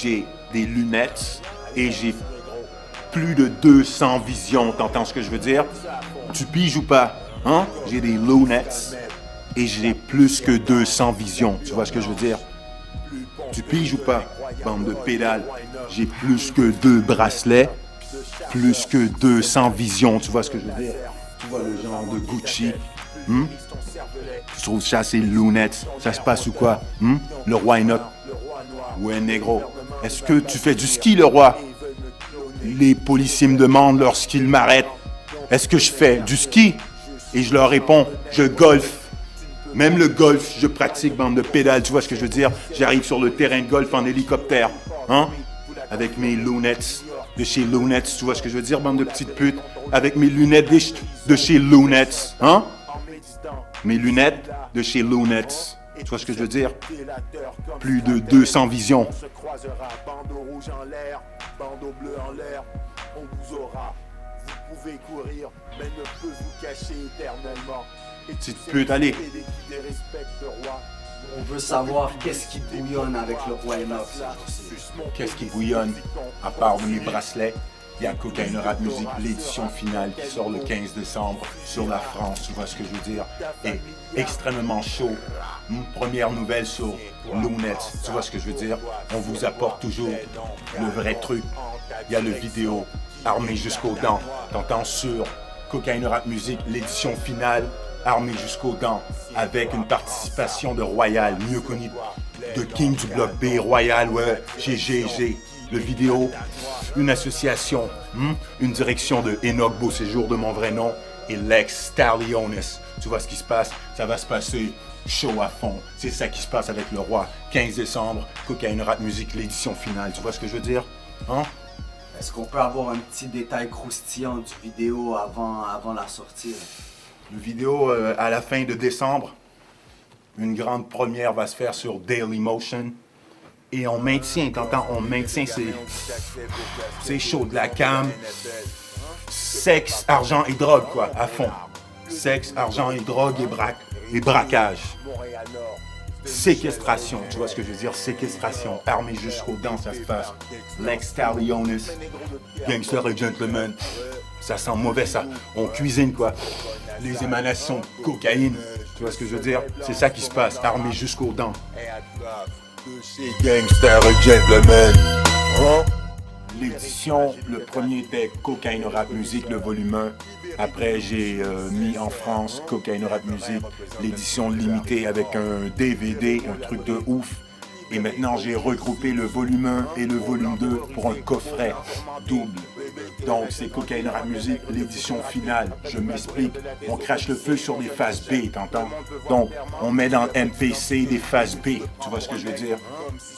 j'ai des lunettes et j'ai plus de 200 visions, t'entends ce que je veux dire? Tu piges ou pas? Hein? J'ai des lunettes et j'ai plus que 200 visions, tu vois ce que je veux dire? Tu piges ou pas? Bande de pédales. J'ai plus que 2 bracelets, plus que 200 visions, tu vois ce que je veux dire? Tu vois le genre de Gucci. Tu trouves ça, c'est lunettes. Ça se passe ou quoi? Le roi est notre. Ouais, négro. Est-ce que tu fais du ski, le roi? Les policiers me demandent lorsqu'ils m'arrêtent, est-ce que je fais du ski? Et je leur réponds, je golfe. Même le golf, je pratique, bande de pédales, tu vois ce que je veux dire? J'arrive sur le terrain de golf en hélicoptère, hein? Avec mes lunettes de chez Lunettes, tu vois ce que je veux dire, bande de petites putes? Avec mes lunettes de chez Lunettes, hein? Mes lunettes de chez Lunettes. Tu vois ce que je veux dire? Plus de 200 visions. Bandeau rouge en l'air, bandeau bleu en l'air, on vous aura. Vous pouvez courir, mais ne peut vous cacher éternellement. Petite pute, allez. On veut savoir qu'est-ce qui bouillonne avec le roi Enoch. Qu'est-ce qui bouillonne? À part de mes bracelets, il y a Cocaine Rap Music, l'édition finale qui sort le 15 décembre sur la France, tu vois ce que je veux dire? Et extrêmement chaud. Première nouvelle sur Lunettes, tu vois ce que je veux dire? On vous apporte toujours le vrai truc. Il y a le vidéo armé jusqu'aux dents. T'entends sur Cocaine Rap Music, l'édition finale armé jusqu'aux dents, avec une participation de Royal, mieux connu de King du Bloc B, Royal, ouais, GGG. Le vidéo, une association, une direction de Enoch Beauséjour de mon vrai nom et Lex Stalionis. Tu vois ce qui se passe? Ça va se passer chaud à fond. C'est ça qui se passe avec le roi. 15 décembre, Cocaine Rap Music, l'édition finale. Tu vois ce que je veux dire? Hein? Est-ce qu'on peut avoir un petit détail croustillant du vidéo avant la sortie? Le vidéo, à la fin de décembre, une grande première va se faire sur Dailymotion. Et on maintient, t'entends? On maintient, c'est chaud, de la cam. Sexe, argent et drogue, quoi, à fond. Sexe, argent et drogue et braquage. Séquestration, tu vois ce que je veux dire? Séquestration, armée jusqu'aux dents, ça se passe. Lex Stalionis, gangster et gentleman. Ça sent mauvais, ça. On cuisine, quoi. Les émanations de cocaïne, tu vois ce que je veux dire? C'est ça qui se passe, armé jusqu'aux dents. Gangster et gentleman. L'édition, le premier était Cocaine Rap Music, le volume 1. Après, j'ai mis en France Cocaine Rap Music, l'édition limitée avec un DVD, un truc de ouf. Et maintenant, j'ai regroupé le volume 1 et le volume 2 pour un coffret double. Donc, c'est Cocaine Rap Music, l'édition finale. Je m'explique. On crache le feu sur des phases B, t'entends? Donc, on met dans le MPC des phases B. Tu vois ce que je veux dire?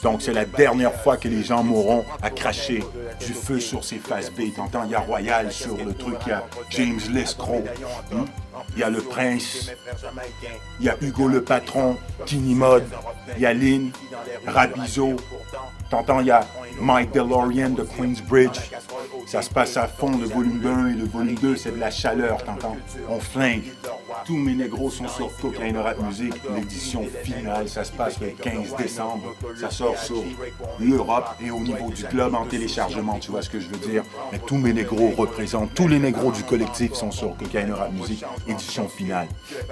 Donc, c'est la dernière fois que les gens mourront à cracher du feu sur ces phases B. T'entends? Il y a Royal sur le truc, il y a James Lescrow. Il y a le Prince, il y a Hugo le Patron, Kini Mode, il y a Lynn, Rabizo, t'entends, il y a Mike DeLorean de Queensbridge. Ça se passe à fond, le volume 1 et le volume 2, c'est de la chaleur, t'entends? On flingue. Tous mes négros sont sur Cocaine Rap Music, l'édition finale, ça se passe le 15 décembre. Ça sort sur l'Europe et au niveau du globe en téléchargement, tu vois ce que je veux dire? Mais tous mes négros représentent, tous les négros du collectif sont sur Cocaine Rap Music, édition finale.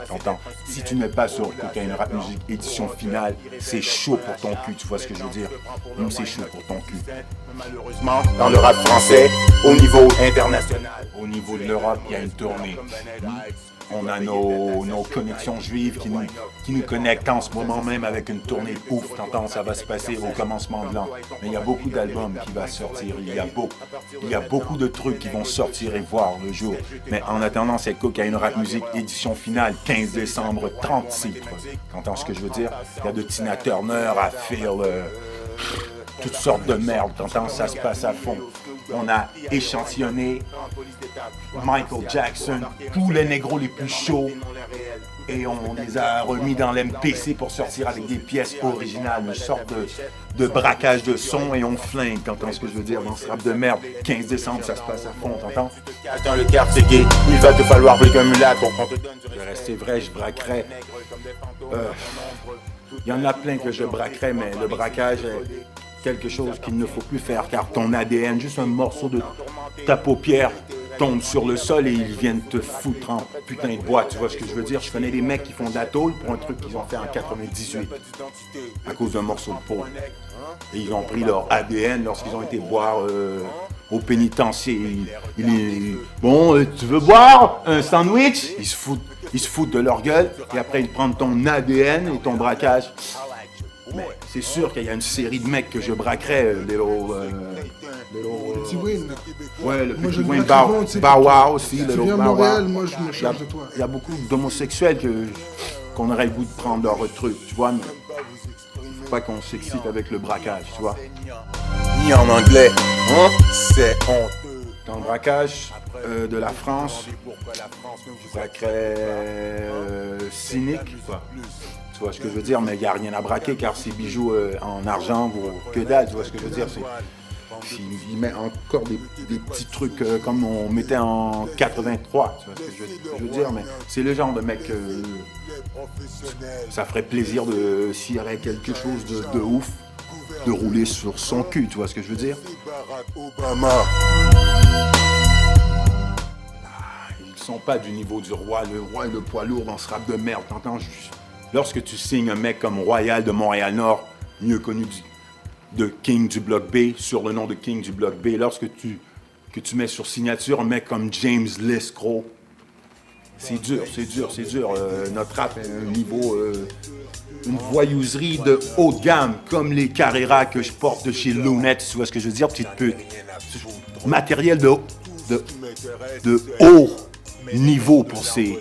T'entends? Si tu n'es pas sur Cocaine Rap Music, édition finale, c'est chaud pour ton cul, tu vois ce que je veux dire? C'est chaud pour ton cul. Malheureusement, dans le rap français, au niveau international. Au niveau de l'Europe, il y a une tournée. On a nos connexions juives qui nous connectent en ce moment même avec une tournée ouf. T'entends, ça va se passer au commencement de l'an. Mais il y a beaucoup d'albums qui vont sortir. Il y a beaucoup de trucs qui vont sortir et voir le jour. Mais en attendant, c'est Cocaine Rap Music, édition finale, 15 décembre, 30 titres. T'entends ce que je veux dire? Il y a de Tina Turner à Phil, toutes sortes de merde. T'entends, ça se passe à fond. On a échantillonné Michael Jackson, tous les négros les plus chauds, et on les a remis dans l'MPC pour sortir avec des pièces originales, une sorte de braquage de son, et on flingue, t'entends ce que je veux dire, dans ce rap de merde. 15 décembre, ça se passe à fond, t'entends? Attends le quartier gay, il va te falloir plus qu'un mulâtre pour qu'on te donne. Je vais rester vrai, je braquerai. Il y en a plein que je braquerai, mais le braquage, quelque chose qu'il ne faut plus faire, car ton ADN, juste un morceau de ta paupière tombe sur le sol et ils viennent te foutre en putain de boîte, tu vois ce que je veux dire? Je connais des mecs qui font de la tôle pour un truc qu'ils ont fait en 98 à cause d'un morceau de peau. Et ils ont pris leur ADN lorsqu'ils ont été boire au pénitencier. Bon, tu veux boire un sandwich? Ils se foutent de leur gueule et après ils prennent ton ADN et ton braquage. Mais c'est sûr qu'il y a une série de mecs que je braquerais, Petit Wayne. Ouais, le Moi, Petit je Wayne le braque souvent, tu sais, Bow Wow aussi. Tu le viens de Bow Wow. Montréal, moi je me charge de toi. Il y a beaucoup d'homosexuels qu'on aurait le goût de prendre leur truc, tu vois, mais faut pas qu'on s'excite avec le braquage, tu vois. Ni en anglais, hein? C'est honteux. Dans le braquage de la France, je braquerais cynique, quoi. Tu vois ce que je veux dire, mais il n'y a rien à braquer car ces bijoux en argent vaut que dalle, tu vois ce que je veux dire. Il met encore des petits trucs comme on mettait en 83, tu vois ce que je veux dire, mais c'est le genre de mec ça ferait plaisir s'il y avait quelque chose de ouf, de rouler sur son cul, tu vois ce que je veux dire. Ils sont pas du niveau du roi, le roi est le poids lourd dans ce rap de merde, t'entends? Lorsque tu signes un mec comme Royal de Montréal-Nord, mieux connu de King du Bloc B, sur le nom de King du Bloc B, lorsque tu mets sur signature un mec comme James Lescrow, c'est dur. Notre rap est un niveau, une voyouserie de haut de gamme, comme les Carrera que je porte de chez Lunette, tu vois ce que je veux dire, petite pute. Matériel de haut niveau pour ces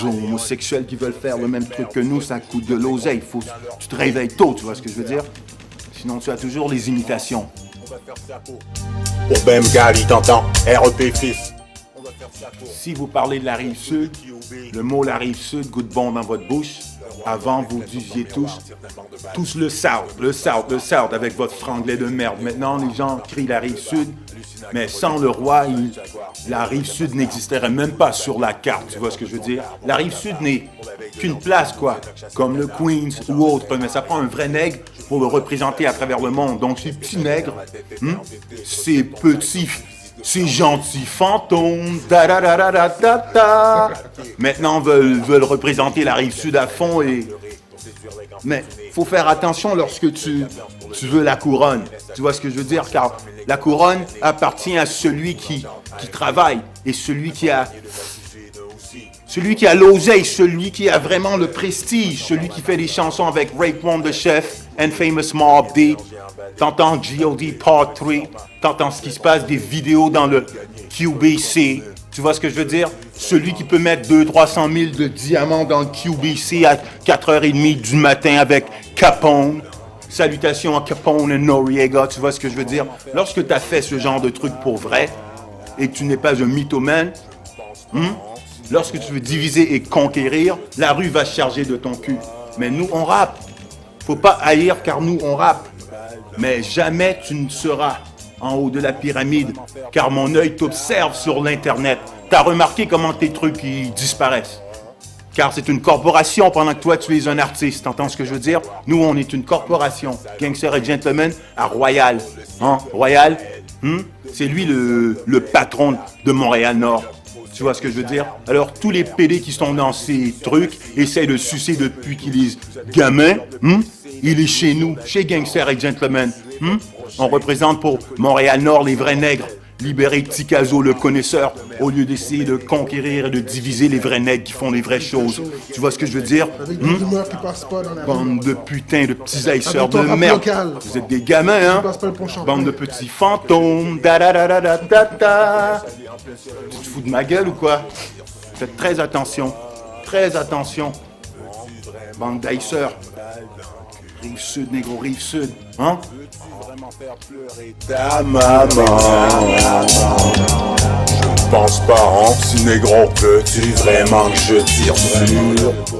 homosexuels qui veulent faire le même truc que nous, ça coûte de l'oseille. Tu te réveilles tôt, tu vois ce que je veux dire? Sinon, tu as toujours les imitations. Pour Bemgali, t'entends? REP fils. Si vous parlez de la Rive-Sud, le mot la Rive-Sud goûte bon dans votre bouche. Avant, vous disiez tous le South, avec votre franglais de merde. Maintenant, les gens crient la Rive-Sud, mais sans le roi, la Rive-Sud n'existerait même pas sur la carte, tu vois ce que je veux dire? La Rive-Sud n'est qu'une place, quoi, comme le Queens ou autre, mais ça prend un vrai nègre pour le représenter à travers le monde. Donc, ces petits nègres, ces gentils fantômes, maintenant veulent représenter la Rive-Sud à fond mais faut faire attention lorsque tu veux la couronne. Tu vois ce que je veux dire? Car la couronne appartient à celui qui travaille et celui qui a l'oseille, celui qui a vraiment le prestige, celui qui fait des chansons avec Raekwon the Chef, Infamous Mobb Deep, t'entends G.O.D. Part 3, t'entends ce qui se passe, des vidéos dans le QBC. Tu vois ce que je veux dire? Celui qui peut mettre 200-300 000 de diamants dans le QBC à 4h30 du matin avec Capone. Salutations à Capone et Noriega, tu vois ce que je veux dire? Lorsque tu as fait ce genre de truc pour vrai et que tu n'es pas un mythomane, lorsque tu veux diviser et conquérir, la rue va se charger de ton cul. Mais nous, on rappe. Faut pas haïr car nous, on rappe. Mais jamais tu ne seras en haut de la pyramide, car mon œil t'observe sur l'Internet. T'as remarqué comment tes trucs ils disparaissent? Car c'est une corporation pendant que toi, tu es un artiste. T'entends ce que je veux dire? Nous, on est une corporation. Gangster et Gentleman à Royal. Royal, c'est lui le patron de Montréal-Nord. Tu vois ce que je veux dire? Alors, tous les PD qui sont dans ces trucs essayent de sucer depuis qu'il est gamin. Il est chez nous, chez Gangster et Gentleman. On représente pour Montréal-Nord les vrais nègres. Libérer Tikazo, le connaisseur, au lieu d'essayer de conquérir et de diviser les vrais nègres qui font les vraies choses. Tu vois ce que je veux dire? Avec des rumeurs qui passent pas dans la rue. Bande de putins de petits haïsseurs Avec ton de rap merde. local. Vous êtes des gamins, hein? Qui passe pas le pont Champlain. Bande de petits fantômes. Da-da-da-da-da-da-da. Tu te fous de ma gueule ou quoi? Faites très attention. Très attention. Bande d'haïsseurs. Rive-Sud, négro, Rive-Sud. Hein? Ta maman. Je ne pense pas, hein, petit négro. Veux-tu vraiment que je tire sur